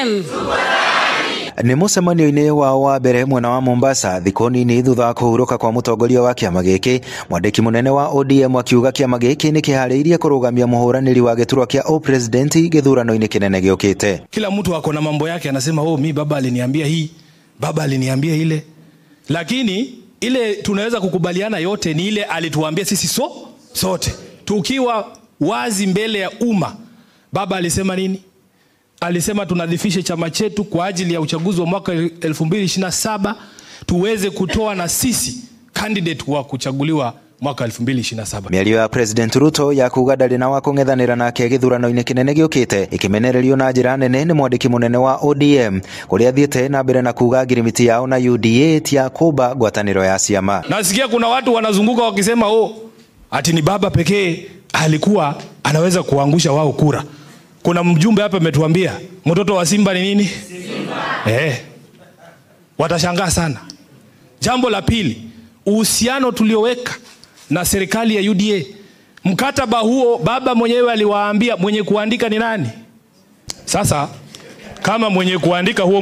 ODM. Ni mucemanio-ini wa mbere mwena wa Mombasa thikũ nini thutha wa kũhurũka kwa mũtongoria wa kĩama gĩkĩ. Mwandĩki mũnene wa ODM akiuga kĩama gĩkĩ nĩ kĩharĩirie kũrũgamia mũhũranĩri wa gĩturwa kĩa O-President gĩthurano-inĩ kĩnene gĩũkĩte. Kila mtu ako na mambo yake, anasema mi baba aliniambia hii, baba aliniambia ile, lakini ile tunaweza kukubaliana yote ni ile alituambia sisi sote tukiwa wazi mbele ya umma. Baba alisema nini? Alisema tunadhifishe chama chetu kwa ajili ya uchaguzi wa mwaka 2027 tuweze kutoa na sisi candidate wa kuchaguliwa mwaka 2027. Mĩario ya President Ruto ya kuga ndarĩ na wa kũng'ethanĩra nake gĩthurano-inĩ kĩnene gĩũkĩte ikimenererio na njĩra nene nĩ mwandĩki mũnene wa ODM kũrĩa athiĩte na mbere na kuga ngirimiti yao na UDA tia kũmba ngwatanĩro ya ciama. Nasikia kuna watu wanazunguka wakisema ati ni baba pekee alikuwa anaweza kuangusha wao kura. Kuna mjumbe hapa ametuambia mtoto wa Simba ni nini? Simba. Watashangaa sana. Jambo la pili, uhusiano tulioweka na serikali ya UDA. Mkataba huo baba mwenyewe aliwaambia mwenye kuandika ni nani? Sasa kama mwenye kuandika huo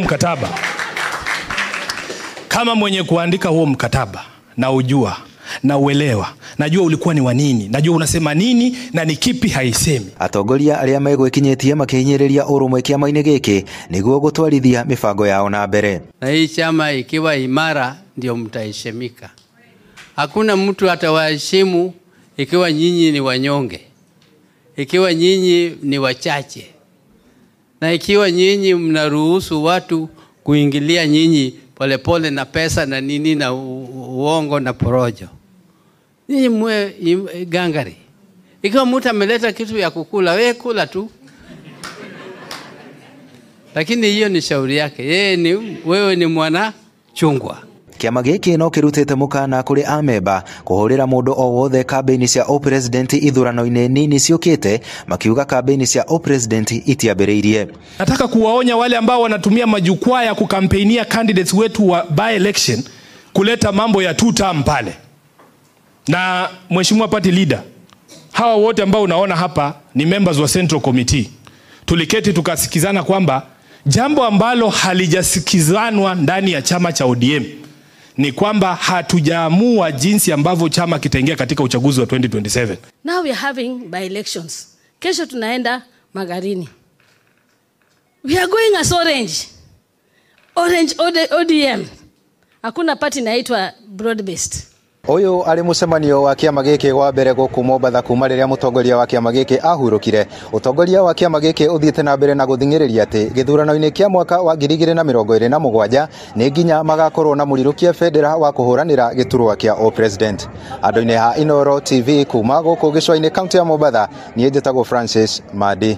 mkataba, na ujua na uelewa, najua ulikuwa ni wa nini, najua unasema nini na ni kipi haisemi. Atongoria arĩa megwĩkinyĩtie makĩhinyĩrĩria ũrũmwe kĩama-inĩ gĩkĩ nĩguo gũtwarithia mĩbango yao na mbere. Na hii chama ikiwa imara ndio mtaheshimika. Hakuna mtu atawaheshimu ikiwa nyinyi ni wanyonge, ikiwa nyinyi ni wachache, na ikiwa nyinyi mnaruhusu watu kuingilia nyinyi polepole na pesa na nini na uongo na porojo. Nyinyi mwe gangari. Ikiwa mtu ameleta kitu ya kukula, wewe kula tu. Lakini hiyo ni shauri yake. Wewe ni mwana chungwa. Kĩama gĩkĩ no kĩrutĩte mũkana kũrĩ amemba kũhũrĩra mũndũ o wothe kambĩini cia O-President ithurano-inĩ nini ciũkĩte, makiuga kambĩini cia O-President itiambĩrĩirie. Nataka kuwaonya wale ambao wanatumia majukwaa ya kukampeinia candidates wetu wa by election kuleta mambo ya two term pale. Na mheshimiwa party leader, hawa wote ambao unaona hapa ni members wa Central Committee. Tuliketi tukasikizana kwamba jambo ambalo halijasikizanwa ndani ya chama cha ODM ni kwamba hatujaamua jinsi ambavyo chama kitaingia katika uchaguzi wa 2027. Now we are having by elections. Kesho tunaenda Magarini. We are going as Orange ODM. Hakuna party inaitwa broad based. Ũyũ arĩ mũcemanio wa kĩama gĩkĩ wa mbere gũkũ Mombasa kuma rĩrĩa mũtongoria wa kĩama gĩkĩ ahurũkire. Ũtongoria wa kĩama gĩkĩ ũthiĩte na mbere na gũthing'ĩrĩria atĩ gĩthurano-inĩ kĩa mwaka wa 2027 nĩ nginya magakorwo na mũrirũkia federa wa kũhũranĩra gĩturwa kĩa O-President. Andũ-inĩ ha Inooro TV kuma gũkũ gĩcũa-inĩ kaunti ya Mombasa, niĩ njĩtagwo Francis Madi.